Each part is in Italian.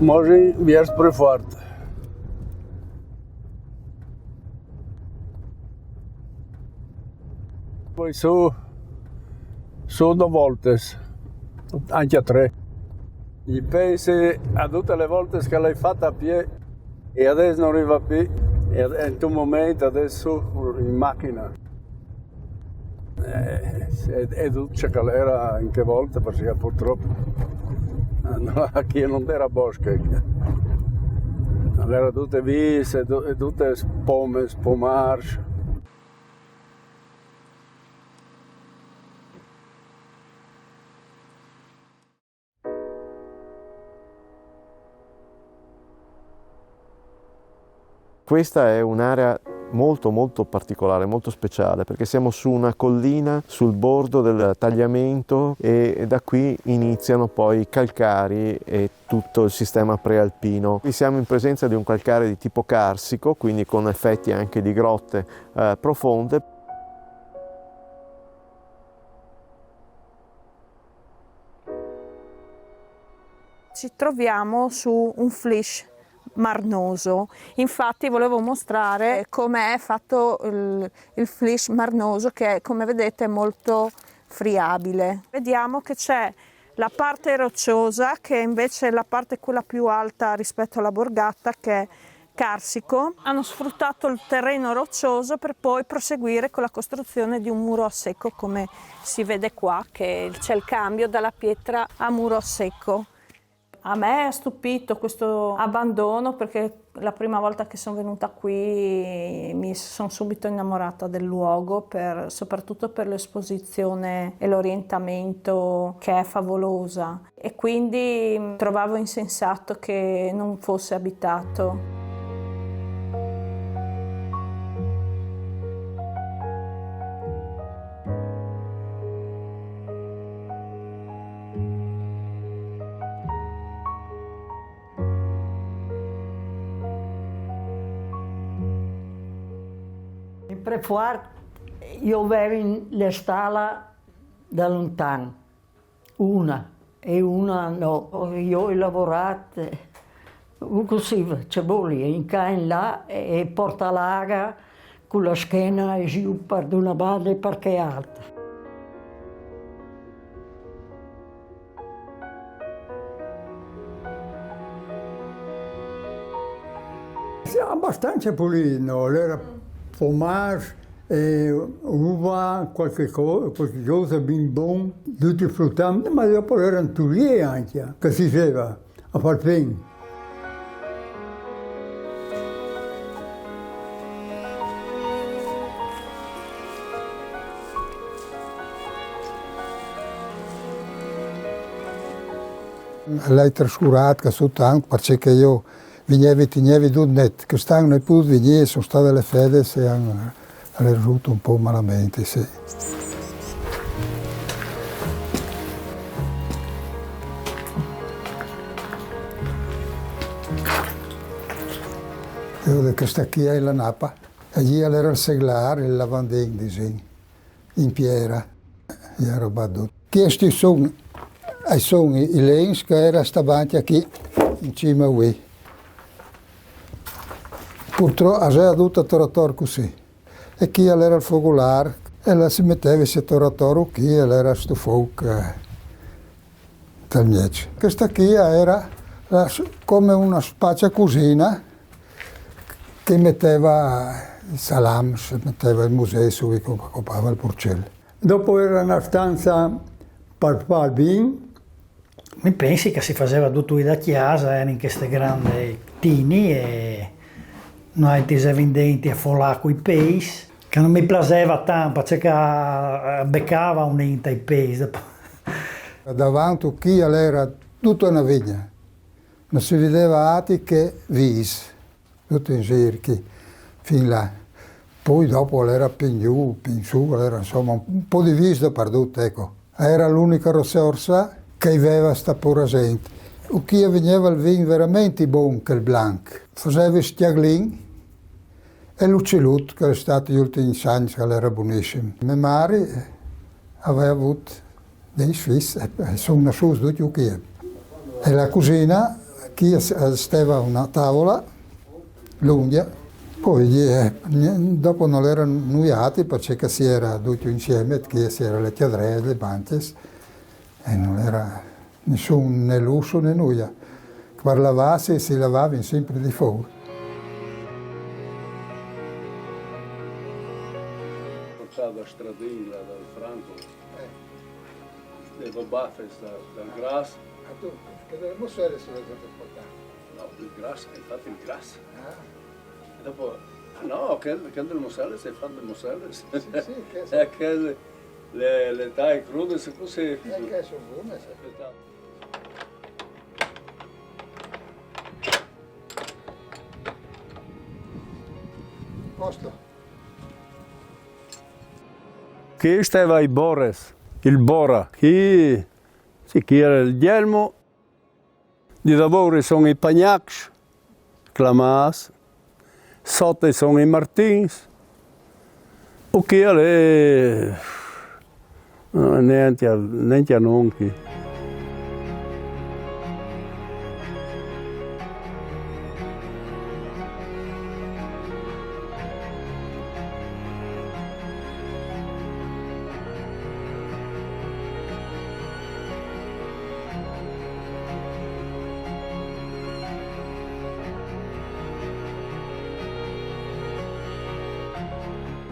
Može vjers prefort. Poi su 2 volte, anche a 3. Gli pensi a tutte le volte che l'hai fatta a piedi e adesso non arriva più. E in un momento adesso in macchina. E dice che era anche volte perché purtroppo qui non era bosco. Erano tutte visse, tutte spomage. Questa è un'area molto particolare, molto speciale, perché siamo su una collina sul bordo del tagliamento e da qui iniziano poi i calcari e tutto il sistema prealpino. Qui siamo in presenza di un calcare di tipo carsico, quindi con effetti anche di grotte profonde. Ci troviamo su un flysch marnoso, infatti volevo mostrare come è fatto il flysch marnoso, che come vedete è molto friabile. Vediamo che c'è la parte rocciosa, che invece è la parte quella più alta rispetto alla borgata, che è carsico. Hanno sfruttato il terreno roccioso per poi proseguire con la costruzione di un muro a secco, come si vede qua, che c'è il cambio dalla pietra a muro a secco. A me è stupito questo abbandono, perché la prima volta che sono venuta qui mi sono subito innamorata del luogo, soprattutto per l'esposizione e l'orientamento, che è favolosa, e quindi trovavo insensato che non fosse abitato. Prefuart, io vedo le stalla da lontano, una e una no. Io ho lavorato così, c'è in qua in là e porta l'aga con la schiena e giù per una banda perché è alta. Sì, abbastanza pulito, era fromage, uva, qualche cosa ben buono, tutti fruttati, ma dopo erano turie anche, che si faceva a far bene. L'hai trascurato che soltanto perché io venivi tutto net, che stanno nei put venire, sono state le fede e hanno risultato un po' malamente, sì. Io questa qui è la nappa, e lì era il seglare, il lavandin, in Piera, e ero battuto. Questi sono i lens che era stavati qui, in cima a qui. Purtroppo ha già avuto trattore così. e chi era il focolare e la si metteva il settoratore chi era sto fuoco del miece. Questa qui era come una spazia cucina che metteva il salams, metteva il museo su cui occupava il porcello. Dopo era una stanza per fare vino. Mi pensi che si faceva tutto da chiesa, in queste grandi tini e noi ti vendenti a folà coi pesci, che non mi piaceva tanto, perché beccava un'inta i pesci. Davanti qui era tutta una vigna, non si vedeva altro che vis, tutto in cerchi, fin là. Poi dopo era più giù, più su, era insomma un po' di vis dappertutto, ecco. Era l'unica risorsa che aveva sta pura gente. O chi veniva il vino veramente buono che il blanc. Faceva stiaglin e l'uccellut, che è stato gli ultimi anni, che era buonissimo. Mia madre aveva avuto dei swissi e sono nasciuti tutti qui. E la cucina, chi stava una tavola, lunga, poi dopo non erano nuiati perché si era tutti insieme, chi si era le chiadre, le banche, e non era nessun né lusso né nulla. Per lavarsi si lavava sempre di fuori. Da stradina, dal Franco, le baffe dal grass. Che delle musselle si vedeva portare? No, il grass, infatti il grass. E dopo, no, che del musselle si fa del musselle. Sì, che le taglie crude, se così. che sono buone. Posto. Chi stava i Boris, il Bora, chi era il Gelmo, di lavoro sono i Pagnacs, Clamas, sotto sono i Martins, o chi era niente a nonchi.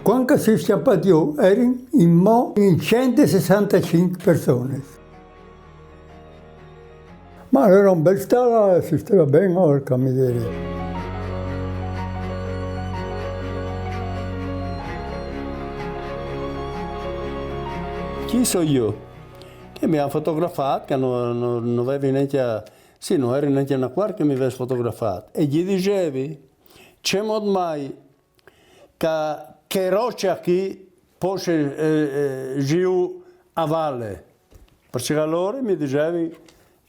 Quando si sciappatiò erano in 165 persone. Ma era un bel stalla, si stava bene, porca miseria. Chi sono io? Che mi hanno fotografato, che non avevi neanche, sì, non eri neanche una quarta che mi avesse fotografato. E gli dicevi, c'è modo mai che roccia qui possa giù a valle? Perché allora mi dicevi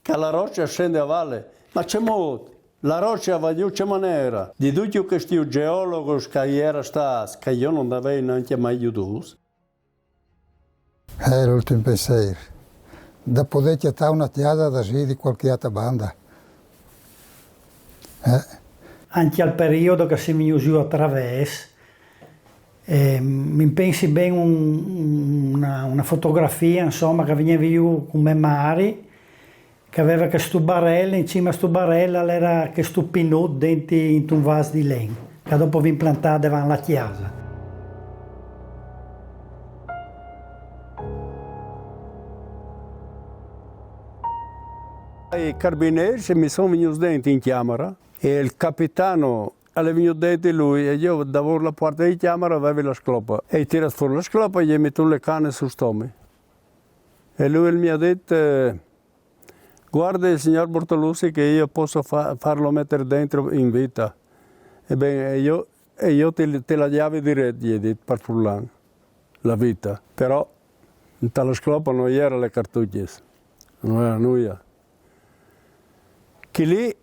che la roccia scende a valle, ma c'è modo. La roccia va giù, c'è maniera. Di tutti questi geologi che era stato, che io non avevo neanche mai aiutato. È l'ultimo pensiero. Da poter chiamare una chiesa da sì di qualche altra banda. Anche al periodo che si mi usò attraverso, mi pensi bene una fotografia, insomma, che veniva io con mia madre, che aveva questo barello, in cima a questo barello era questo pinot dentro in un vaso di legno, che dopo vi implantava davanti alla chiesa. I carabinieri mi sono venuti dentro in camera e il capitano è venuto dentro lui e io davo la porta di camera avevo la sclopa e tirato fuori la sclopa e gli ho messo le canne sul stomaco. E lui mi ha detto, guarda il signor Bortolussi che io posso farlo mettere dentro in vita. Ebbene, io te la chiave diretta, gli ho detto, per Furlan, la vita. Però nella sclopa non c'erano le cartucce, non era nulla. Che lì,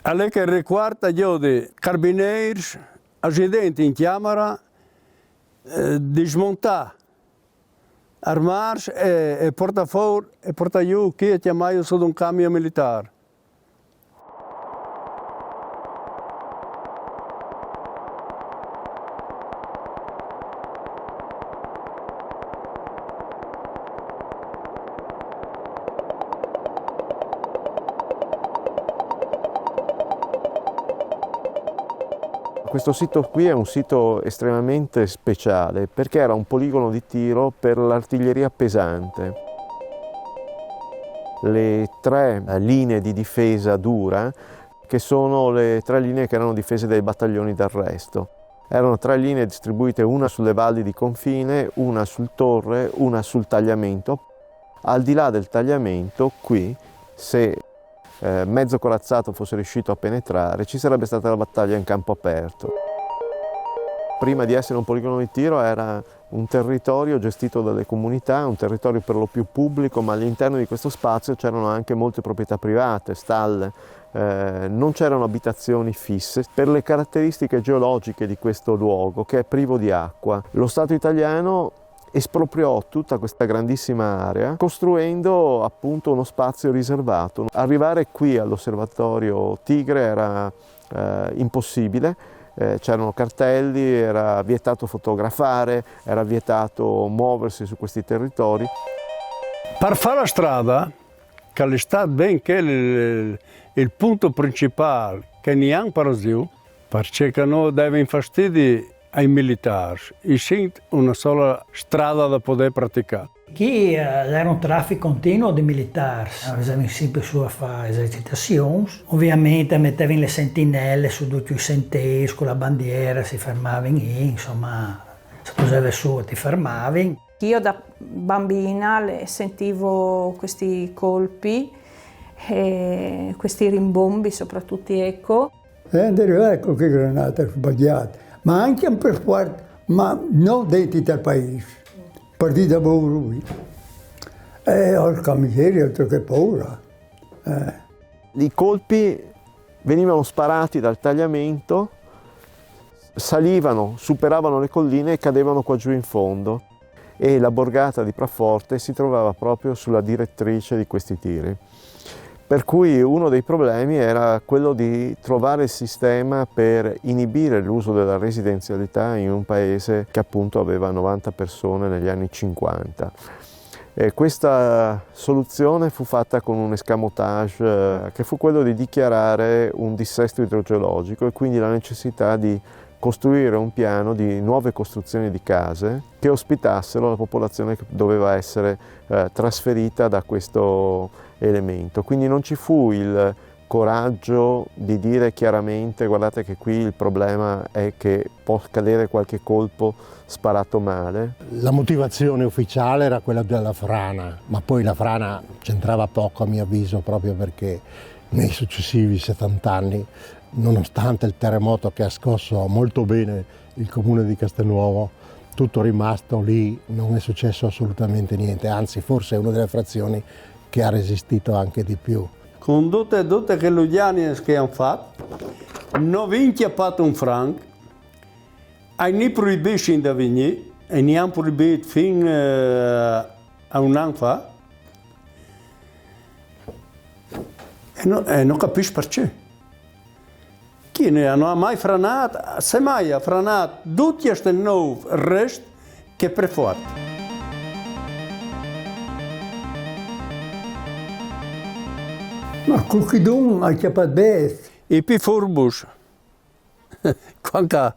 alle che riguarda io di carabinieri, agenti in camera, di smontare, armarsi e portare fuori e portare giù chi è chiamato su un camion militare. Questo sito qui è un sito estremamente speciale perché era un poligono di tiro per l'artiglieria pesante. Le 3 linee di difesa dura, che sono le 3 linee che erano difese dai battaglioni d'arresto. Erano 3 linee distribuite, una sulle valli di confine, una sul torre, una sul tagliamento. Al di là del tagliamento, qui, se mezzo corazzato fosse riuscito a penetrare, ci sarebbe stata la battaglia in campo aperto. Prima di essere un poligono di tiro era un territorio gestito dalle comunità, un territorio per lo più pubblico, ma all'interno di questo spazio c'erano anche molte proprietà private, stalle, non c'erano abitazioni fisse per le caratteristiche geologiche di questo luogo che è privo di acqua. Lo Stato italiano espropriò tutta questa grandissima area costruendo appunto uno spazio riservato. Arrivare qui all'osservatorio Tigre era impossibile, c'erano cartelli, era vietato fotografare, era vietato muoversi su questi territori. Per fare la strada, che è stato benché il punto principale che neanche per giù, perché non deve infastidire ai militari, e sente una sola strada da poter praticare. Qui era un traffico continuo di militari, avevano sempre su a fare esercitazioni, ovviamente mettevano le sentinelle su tutti i sentieri, con la bandiera si fermavano lì, insomma, se posavi su ti fermavi. Io da bambina sentivo questi colpi, questi rimbombi soprattutto, ecco. Ecco che granata sbagliata, ma anche per forte, ma non dentro al paese. Partita lui. Porca miseria, altro che paura. I colpi venivano sparati dal tagliamento, salivano, superavano le colline e cadevano qua giù in fondo. E la borgata di Praforte si trovava proprio sulla direttrice di questi tiri. Per cui uno dei problemi era quello di trovare il sistema per inibire l'uso della residenzialità in un paese che appunto aveva 90 persone negli anni 50. E questa soluzione fu fatta con un escamotage che fu quello di dichiarare un dissesto idrogeologico e quindi la necessità di costruire un piano di nuove costruzioni di case che ospitassero la popolazione che doveva essere trasferita da questo elemento. Quindi non ci fu il coraggio di dire chiaramente: guardate che qui il problema è che può cadere qualche colpo sparato male. La motivazione ufficiale era quella della frana, ma poi la frana c'entrava poco a mio avviso, proprio perché nei successivi 70 anni, nonostante il terremoto che ha scosso molto bene il comune di Castelnuovo, tutto rimasto lì, non è successo assolutamente niente, anzi forse è una delle frazioni che ha resistito anche di più. Con tutte che gli anni che hanno fatto, non vi inchiappato un franco, non proibisci da venire, e ne hanno proibito fino a un anno fa, e non capisci perché. Chi non ha mai franato, semmai ha franato tutti questi nuovi resti che preforte. Ma qualcuno ha chiappato bene. I più furbi, quando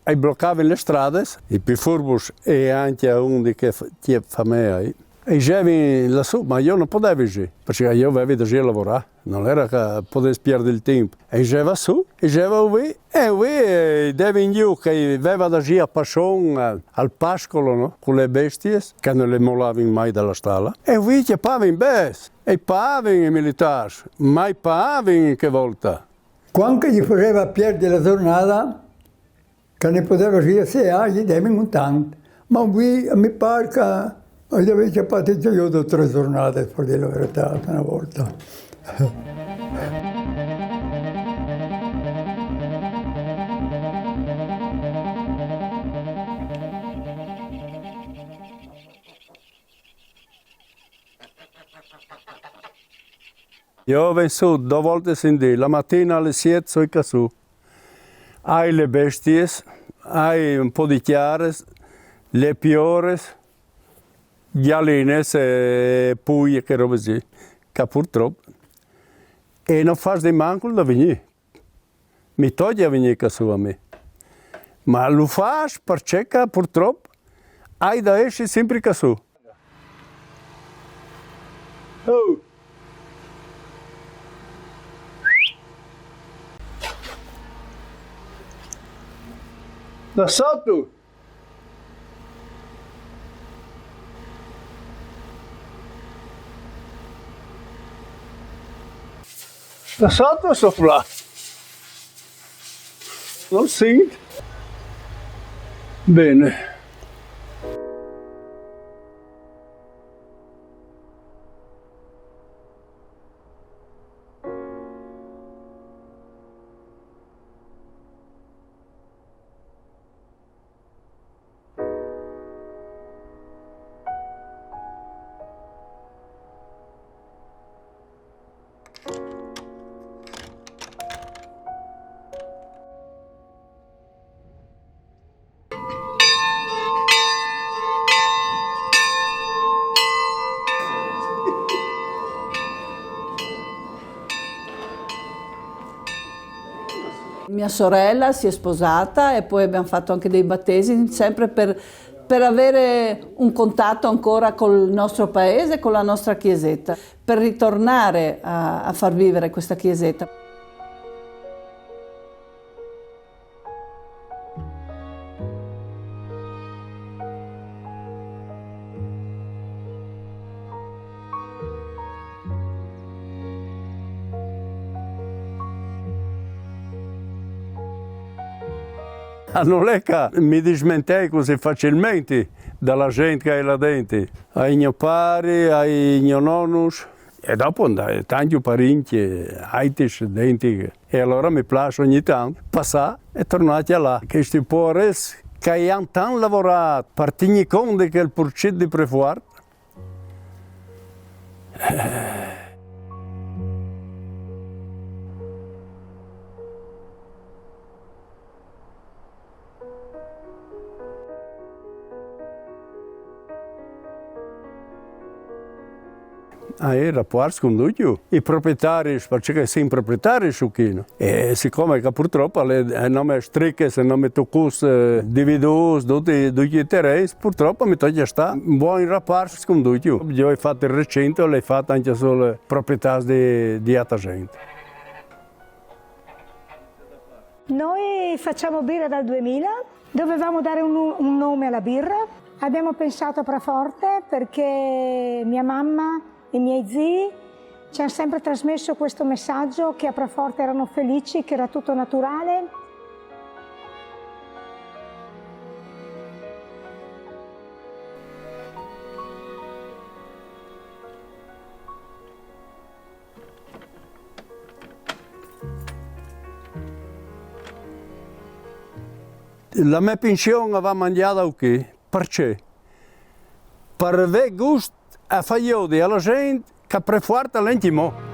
bloccavano le strade, i più furbi e anche uno che ti fa me, e già lassù, ma io non potevo giù, perché io avevo da lavorare, non era che potessi perdere il tempo. E già su, e già qui, e qui devi giù che aveva da giù a passione al pascolo, no? Con le bestie, che non le mollavano mai dalla stalla. E qui chiappavano bene, e pagavano i militari, mai pagavano che volta. Quando gli faceva perdere la giornata, che ne poteva dire se gli davano un tanto. Ma qui mi pare che gli avevo chiappato io 2 o 3 giornate, per dire la verità, una volta. Io vengo su 2 volte in dì, la mattina alle 7 sono su. Hai le bestie, hai un po' di chiare, le piore, galline e puglie, che roba così, che purtroppo. E non fai di manco da venire. mi toglie a venire su a me. Ma lo fai perché purtroppo hai da essere sempre su. Oh. Da sotto. Da sotto o sopra? Non senti? Bene. Mia sorella si è sposata e poi abbiamo fatto anche dei battesimi, sempre per avere un contatto ancora col nostro paese, con la nostra chiesetta, per ritornare a far vivere questa chiesetta. Non è che mi dismentei così facilmente dalla gente che è là dentro. Ai miei pari, ai miei nonni e dopo tanti parenti, aitici dentro. E allora mi piace ogni tanto passare e tornare là. Questi poveri che hanno tanto lavorato per tenere conto che il porcetto di prefuarto. Era puarsi con tutti i proprietari, perché sono proprietari su Chino. E siccome che purtroppo non mi stricche, se non mi toccus dividus, tutti i terreni, purtroppo mi toglie sta un buon rapporto con tutti. Io ho fatto il recente, l'ho fatto anche sulle proprietà di altra gente. Noi facciamo birra dal 2000, dovevamo dare un nome alla birra. Abbiamo pensato a Praforte perché mia mamma e i miei zii ci hanno sempre trasmesso questo messaggio che a Praforte erano felici, che era tutto naturale. La mia pensione va mangiata qui, perché? Per avere gusto a fare alla gente che preferisce l'intimo.